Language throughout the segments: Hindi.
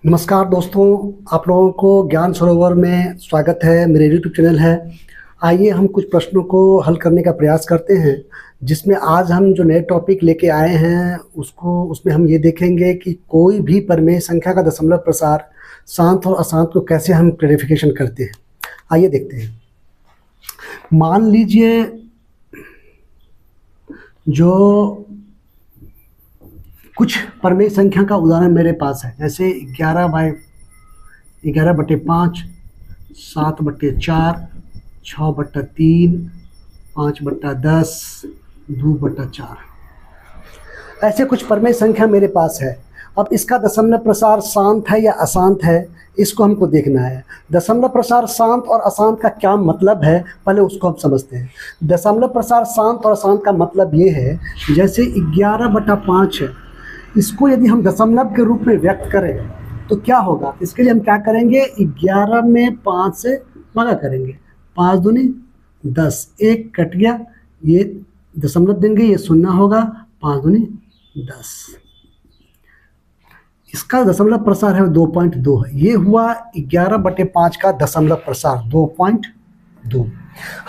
नमस्कार दोस्तों, आप लोगों को ज्ञान सरोवर में स्वागत है। मेरे यूट्यूब चैनल है। आइए हम कुछ प्रश्नों को हल करने का प्रयास करते हैं, जिसमें आज हम जो नए टॉपिक लेके आए हैं उसमें हम ये देखेंगे कि कोई भी परिमेय संख्या का दशमलव प्रसार शांत और अशांत को कैसे हम क्लैरिफिकेशन करते हैं। आइए देखते हैं। मान लीजिए जो कुछ परिमेय संख्या का उदाहरण मेरे पास है, जैसे 11/5, 7/4, 6/3, 5/10, 2/4 ऐसे कुछ परिमेय संख्या मेरे पास है। अब इसका दशमलव प्रसार शांत है या अशांत है, इसको हमको देखना है। दशमलव प्रसार शांत और अशांत का क्या मतलब है, पहले उसको हम समझते हैं। दशमलव प्रसार शांत और अशांत का मतलब ये है, जैसे 11/5 है, इसको यदि हम दशमलव के रूप में व्यक्त करें तो क्या होगा। इसके लिए हम क्या करेंगे, 11 में 5 से भागा करेंगे, 5 दूनी 10, 1 कट गया, ये दशमलव देंगे, ये शून्य होगा, 5 दूनी 10। इसका दशमलव प्रसार है 2.2 है। ये हुआ 11/5 का दशमलव प्रसार 2.2।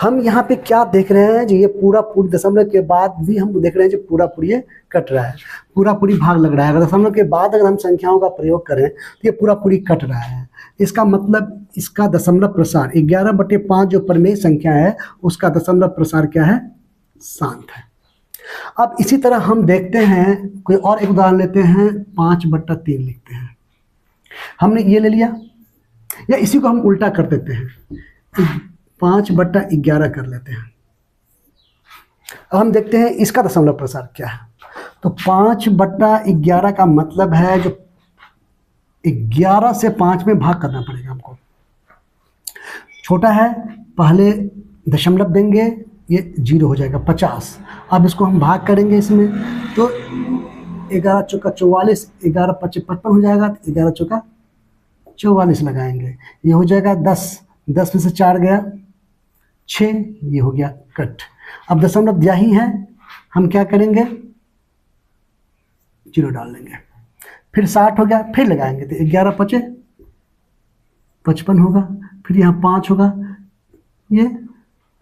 हम यहाँ पे क्या देख रहे हैं, जो ये पूरी दशमलव के बाद भी हम देख रहे हैं जो पूरी ये कट रहा है, पूरी भाग लग रहा है। अगर दशमलव के बाद अगर हम संख्याओं का प्रयोग करें तो ये पूरी कट रहा है। इसका मतलब इसका दशमलव प्रसार 11/5 जो परिमेय संख्या है उसका दशमलव प्रसार क्या है, शांत है। अब इसी तरह हम देखते हैं, कोई और एक उदाहरण लेते हैं, 5/3 लिखते हैं। हमने ये ले लिया, या इसी को हम उल्टा कर देते हैं, 5/11 कर लेते हैं। अब हम देखते हैं इसका दशमलव प्रसार क्या है। तो 5/11 का मतलब है जो 11 से 5 में भाग करना पड़ेगा हमको। छोटा है, पहले दशमलव देंगे, ये 0 हो जाएगा, 50। अब इसको हम भाग करेंगे इसमें, तो 11 चौका 44, 11 5 55 हो जाएगा, तो 11 चौका 44 लगाएंगे, ये हो जाएगा 10, 10 में से 4 गया 6, ये हो गया कट। अब दशमलव दिया ही है, हम क्या करेंगे, 0 डाल देंगे, फिर 60 हो गया, फिर लगाएंगे, तो 11 5 55 होगा, फिर यहाँ 5 होगा, ये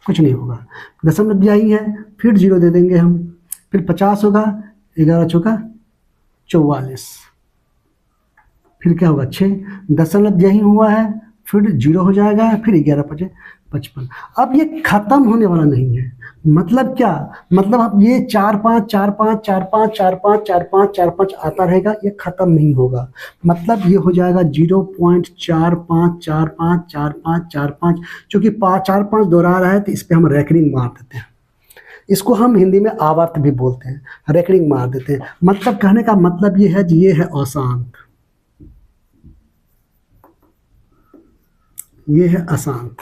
कुछ नहीं होगा, दशमलव दिया ही है, फिर 0 दे देंगे हम, फिर 50 होगा, 11 चौका 44, फिर क्या होगा 6, दशमलव यही हुआ है, फिर 0 हो जाएगा, फिर 11 5 55। अब ये खत्म होने वाला नहीं है। मतलब क्या, मतलब अब ये 4 5 4 5 4 5 4 5 4 5 4 5 आता रहेगा, ये खत्म नहीं होगा। मतलब ये हो जाएगा 0.45454545, चूंकि 4 5 दोहरा रहा है तो इस पर हम रेकरिंग मार देते हैं। इसको हम हिंदी में आवर्त भी बोलते हैं, रेकरिंग मार देते हैं। मतलब कहने का मतलब ये है, ये है अशांत, ये है अशांत।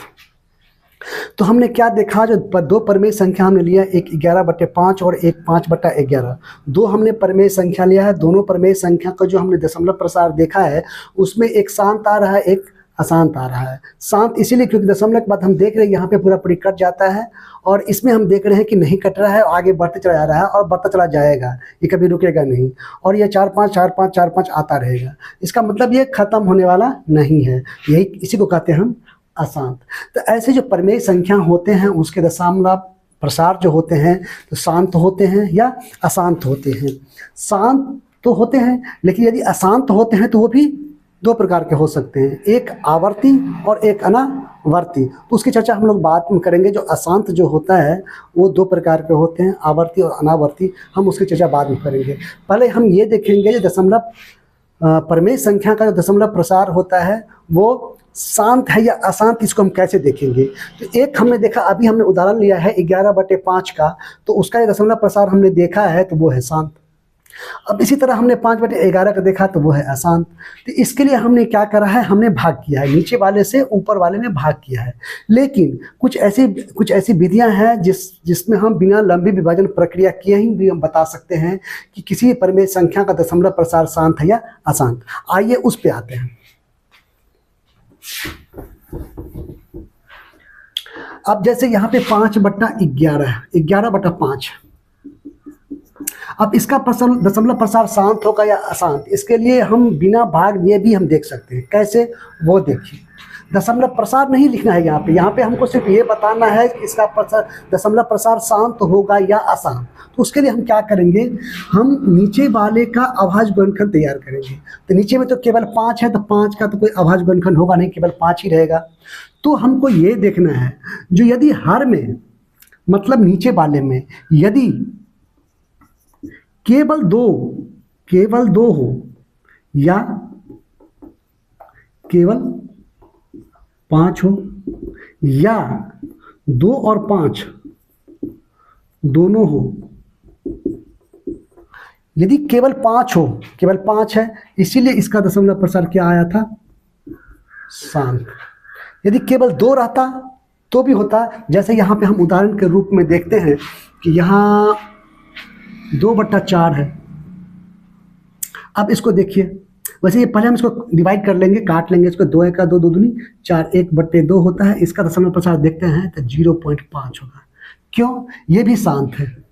तो हमने क्या देखा, जो दो परिमेय संख्या हमने लिया, एक 11/5 और एक 5/11। दो हमने परिमेय संख्या लिया है। दोनों परिमेय संख्या का जो हमने दशमलव प्रसार देखा है उसमें एक शांत आ रहा है, एक अशांत आ रहा है। शांत इसीलिए क्योंकि दशमलव के बाद हम देख रहे हैं यहाँ पे पूरी कट जाता है, और इसमें हम देख रहे हैं कि नहीं कट रहा है, आगे बढ़ते चला जा रहा है और बढ़ता चला जाएगा, ये कभी रुकेगा नहीं, और ये 4 5 4 5 4 5 आता रहेगा। इसका मतलब ये खत्म होने वाला नहीं है, यही इसी को कहते हैं हम अशांत। तो ऐसे जो परिमेय संख्या होते हैं उसके दशमलव प्रसार जो होते हैं तो शांत होते हैं या अशांत होते हैं। शांत तो होते हैं, लेकिन यदि अशांत होते हैं तो वो भी दो प्रकार के हो सकते हैं, एक आवर्ती और एक अनावर्ती। तो उसकी चर्चा हम लोग बाद में करेंगे। जो अशांत जो होता है वो दो प्रकार के होते हैं, आवर्ती और अनावर्ती। हम उसकी चर्चा बाद में करेंगे। पहले हम ये देखेंगे जो दशमलव परिमेय संख्या का जो दशमलव प्रसार होता है वो शांत है या अशांत, इसको हम कैसे देखेंगे। तो एक हमने देखा, अभी हमने उदाहरण लिया है 11/5 का, तो उसका जो दशमलव प्रसार हमने देखा है तो वो है शांत। अब इसी तरह हमने 5/11 का देखा तो वो है अशांत। तो इसके लिए हमने क्या करा है, हमने भाग किया है, नीचे वाले से ऊपर वाले में भाग किया है। लेकिन कुछ ऐसी विधियां हैं जिसमें हम बिना लंबी विभाजन प्रक्रिया किए ही भी हम बता सकते हैं कि किसी परिमेय संख्या का दशमलव प्रसार शांत है या अशांत। आइए उस पे आते हैं। अब जैसे यहाँ पे 5/11 है, 11/5। अब इसका दशमलव प्रसार शांत होगा या अशांत, इसके लिए हम बिना भाग लिए भी हम देख सकते हैं। कैसे, वो देखिए। दशमलव प्रसार नहीं लिखना है यहाँ पे हमको सिर्फ ये बताना है कि इसका प्रसार दशमलव प्रसार शांत होगा या अशांत। तो उसके लिए हम क्या करेंगे, हम नीचे वाले का अभाज्य गुणनखंड तैयार करेंगे। तो नीचे में तो केवल 5 है, तो 5 का तो कोई अभाज्य गुणनखंड होगा नहीं, केवल 5 ही रहेगा। तो हमको ये देखना है जो यदि हर में, मतलब नीचे वाले में यदि केवल दो हो या केवल 5 हो या 2 और 5 दोनों हो। यदि केवल 5 हो, केवल 5 है, इसीलिए इसका दशमलव प्रसार क्या आया था, शांत। यदि केवल 2 रहता तो भी होता, जैसे यहाँ पे हम उदाहरण के रूप में देखते हैं कि यहाँ 2/4 है। अब इसको देखिए, वैसे ये पहले हम इसको डिवाइड कर लेंगे, काट लेंगे इसको, 2 का 2, 2 दूनी 4, 1/2 होता है। इसका दशमलव प्रसार देखते हैं तो 0.5 होगा। क्यों, ये भी शांत है।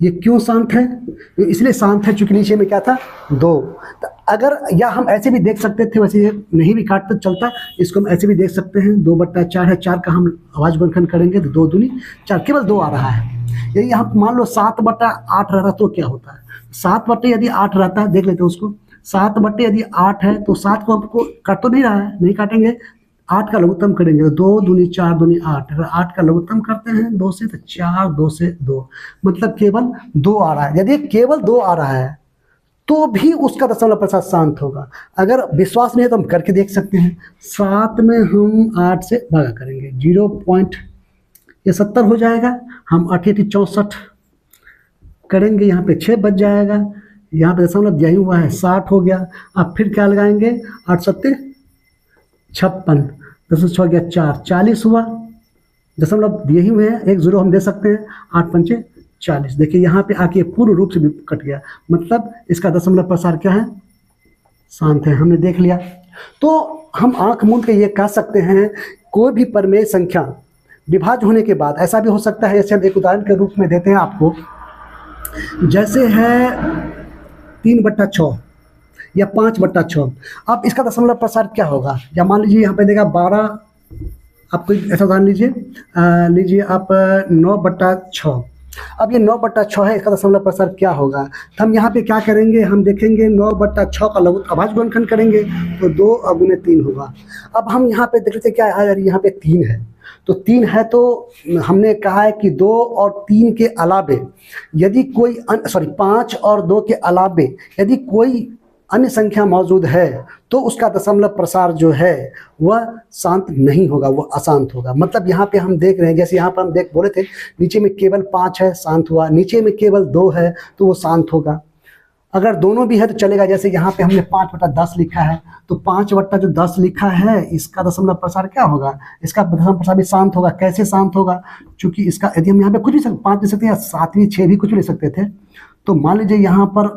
ये क्यों शांत है, इसलिए शांत है क्योंकि नीचे में क्या था, 2। तो अगर, या हम ऐसे भी देख सकते थे, वैसे ये नहीं भी काटते चलता, इसको हम ऐसे भी देख सकते हैं, 2/4 है, 4 का हम अभाज्य गुणनखंड करेंगे तो 2 दूनी 4, केवल 2 आ रहा है। यदि यहाँ मान लो 7/8 रहता तो क्या होता है, 7 यदि 8 रहता है, देख लेते हैं उसको, 7 यदि 8 है तो 7 को आपको काट तो नहीं रहा है, नहीं काटेंगे, 8 का लघुत्तम करेंगे तो 2 दूनी 4 दूनी 8। अगर 8 का लघुत्तम करते हैं 2 से तो 4, 2 से 2, मतलब केवल 2 आ रहा है। यदि केवल 2 आ रहा है तो भी उसका दशमलव प्रसार शांत होगा। अगर विश्वास नहीं है तो हम करके देख सकते हैं। 7 में हम 8 से भागा करेंगे, 0.70 हो जाएगा। हम 8 64 करेंगे, यहाँ पे 6 बच जाएगा, यहाँ पे दशमलव दिया ही हुआ है, 60 हो गया। अब फिर क्या लगाएंगे, 8 7 56, 10 6 गया 4, 40 हुआ। दशमलव दिए ही हुए हैं, 1 0 हम दे सकते हैं, 8 5 40। देखिए यहाँ पे आके पूर्ण रूप से भी कट गया, मतलब इसका दशमलव प्रसार क्या है, शांत है। हमने देख लिया। तो हम आंख मूंद के ये कह सकते हैं, कोई भी परिमेय संख्या विभाज्य होने के बाद, ऐसा भी हो सकता है, जैसे हम एक उदाहरण के रूप में देते हैं आपको, जैसे है 3/6 या 5/6। अब इसका दशमलव प्रसार क्या होगा, या मान लीजिए यहाँ पे देगा 12, आप कोई ऐसा उदाहरण लीजिए आप 9/6। अब ये 9/6 है, इसका दशमलव प्रसार क्या होगा। तो हम यहाँ पे क्या करेंगे, हम देखेंगे 9/6 का लघु अभाज्य गुणनखंड करेंगे तो 2 × 3 होगा। अब हम यहाँ पे देख लेते क्या है, अगर यहाँ पे 3 है तो 3 है, तो हमने कहा है कि 2 और 3 के अलावे यदि कोई 5 और 2 के अलावे यदि कोई अन्य संख्या मौजूद है तो उसका दशमलव प्रसार जो है वह शांत नहीं होगा, वह अशांत होगा। मतलब यहाँ पे हम देख रहे हैं, जैसे यहाँ पर हम बोले थे, नीचे में केवल 5 है, शांत हुआ, नीचे में केवल 2 है तो वो शांत होगा। अगर दोनों भी है तो चलेगा, जैसे यहाँ पे हमने 5/10 लिखा है, तो 5/10 लिखा है, इसका दशमलव प्रसार क्या होगा, इसका दशमलव प्रसार भी शांत होगा। कैसे शांत होगा, चूंकि इसका, यदि हम यहाँ पे कुछ भी 5 ले सकते हैं, 7 भी 6 भी कुछ भी ले सकते थे। तो मान लीजिए यहाँ पर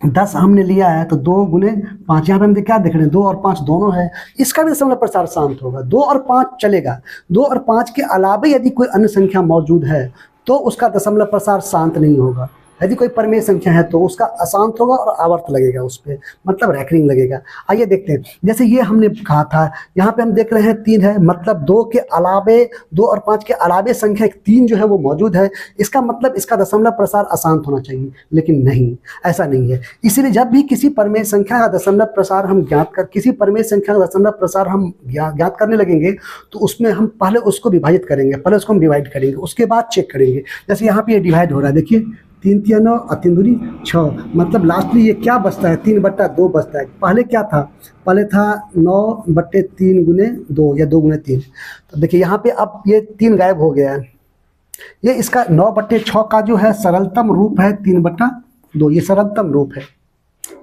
10 हमने लिया है तो 2 × 5, यहाँ पे हम क्या देख रहे हैं, 2 और 5 दोनों है, इसका भी दशमलव प्रसार शांत होगा। 2 और 5 चलेगा, 2 और 5 के अलावे यदि कोई अन्य संख्या मौजूद है तो उसका दशमलव प्रसार शांत नहीं होगा। यदि कोई परिमेय संख्या है तो उसका अशांत होगा और आवर्त लगेगा उस पर, मतलब रैखरिंग लगेगा। आइए देखते हैं, जैसे ये हमने कहा था, यहाँ पे हम देख रहे हैं 3 है, मतलब 2 के अलावे, 2 और 5 के अलावे संख्या 3 जो है वो मौजूद है। इसका मतलब इसका दशमलव प्रसार अशांत होना चाहिए, लेकिन नहीं, ऐसा नहीं है। इसीलिए जब भी किसी परिमेय संख्या का दशमलव प्रसार हम किसी परिमेय संख्या का दशमलव प्रसार हम ज्ञात करने लगेंगे तो उसमें हम पहले उसको विभाजित करेंगे, पहले उसको हम डिवाइड करेंगे, उसके बाद चेक करेंगे। जैसे यहाँ पे ये डिवाइड हो रहा है, देखिए 3 3 9 और 3 दूनी 6, मतलब लास्टली ये क्या बचता है, 3/2 बचता है। पहले क्या था, पहले था 9/3 × 2 या 2 × 3। तो देखिए यहाँ पे अब ये 3 गायब हो गया है। ये इसका 9/6 का जो है सरलतम रूप है 3/2, ये सरलतम रूप है,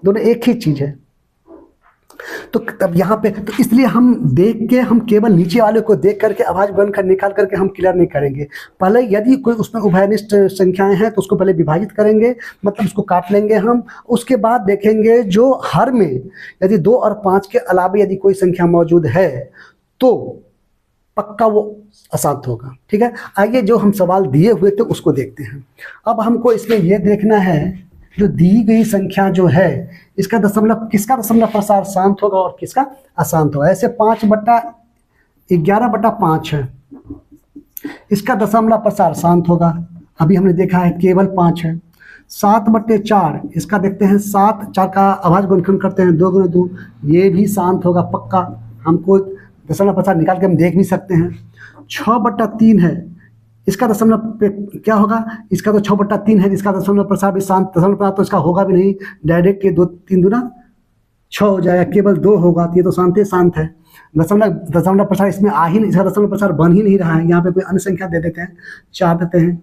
दोनों एक ही चीज़ है। तो तब यहाँ पे, तो इसलिए हम देख के, हम केवल नीचे वाले को देख करके अभाज्य गुणनखंड निकाल करके हम क्लियर नहीं करेंगे। पहले यदि कोई उसमें उभयनिष्ठ संख्याएं हैं तो उसको पहले विभाजित करेंगे, मतलब उसको काट लेंगे हम। उसके बाद देखेंगे जो हर में यदि 2 और 5 के अलावे यदि कोई संख्या मौजूद है तो पक्का वो अशांत होगा। ठीक है, आइए जो हम सवाल दिए हुए थे उसको देखते हैं। अब हमको इसमें यह देखना है जो दी गई संख्या जो है इसका दशमलव, किसका दशमलव प्रसार शांत होगा और किसका अशांत होगा। ऐसे 5/11/5 है, इसका दशमलव प्रसार शांत होगा, अभी हमने देखा है केवल 5 है। 7/4 इसका देखते हैं, 7 4 का अभाज्य गुणनखंड करते हैं, 2 × 2, ये भी शांत होगा पक्का, हमको दशमलव प्रसार निकाल के हम देख भी सकते हैं। 6/3 है, इसका दशमलव क्या होगा, इसका तो 6/3 है, इसका दशमलव प्रसार भी शांत, दशमलव प्रसार तो इसका होगा भी नहीं, डायरेक्ट ये 2 3 दूना 6 हो जाएगा, केवल 2 होगा, तो ये तो शांत है। दशमलव प्रसार इसमें आ ही नहीं, इसका दशमलव प्रसार बन ही नहीं रहा है। यहाँ पे कोई अन्य संख्या दे देते हैं, 4 देते हैं,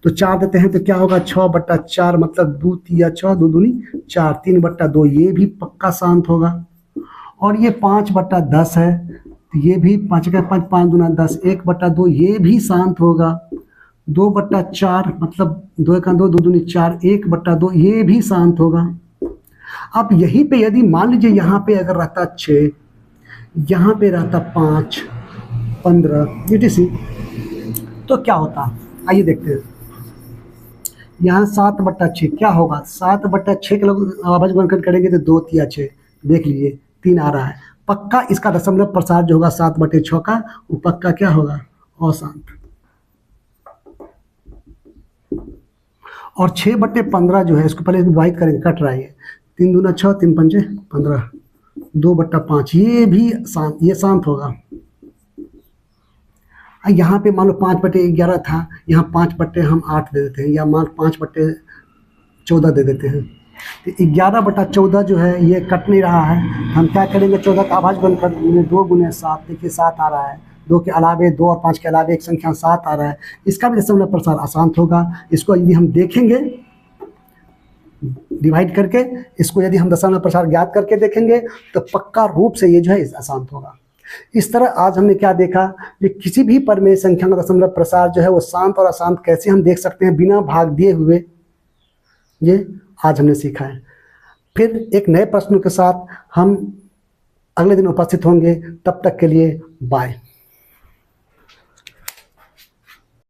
तो 4 देते हैं तो क्या होगा, 6/4 मतलब 2 तिया 6, 2 दूनी 4, 3/2 ये भी पक्का शांत होगा। और ये 5/10 है, तो ये भी 5 का 5 5 दूना 10, 1/2 ये भी शांत होगा। 2/4 मतलब 2 का 2, 2 दूनी 4, 1/2 ये भी शांत होगा। अब यहीं पे यदि मान लीजिए यहाँ पे अगर रहता 6, यहाँ पे रहता 5, 15 etc, तो क्या होता, आइए देखते हैं। यहाँ 7/6 क्या होगा, 7/6 के लोग अभाज्य गुणनखंड करेंगे तो 2 तिया 6, देख लीजिए 3 आ रहा है, पक्का इसका दशमलव प्रसार जो होगा 7/6 का वो पक्का क्या होगा, अशांत। और 6/15 जो है इसको पहले डिवाइड करेंगे, कट रहा है, 3 दूना 6, 3 पंचे 15, 2/5 ये भी शांत, ये शांत होगा। यहाँ पे मान लो 5/11 था, यहाँ 5 हम 8 दे देते हैं, या मान 5/14 दे देते हैं, तो 11/14 जो है ये कट नहीं रहा है, हम क्या करेंगे, 14 का अभाज्य गुणनखंड 2 × 7, देखिए 7 आ रहा है, 2 के अलावे 2 और 5 के अलावे एक संख्या 7 आ रहा है, इसका भी दशमलव प्रसार अशांत होगा। इसको यदि हम देखेंगे डिवाइड करके, इसको यदि हम दशमलव प्रसार ज्ञात करके देखेंगे तो पक्का रूप से ये जो है अशांत होगा। इस तरह आज हमने क्या देखा कि किसी भी परमेय संख्या का दशमलव प्रसार जो है वो शांत और अशांत कैसे हम देख सकते हैं बिना भाग दिए हुए, ये आज हमने सीखा है। फिर एक नए प्रश्नों के साथ हम अगले दिन उपस्थित होंगे, तब तक के लिए बाय।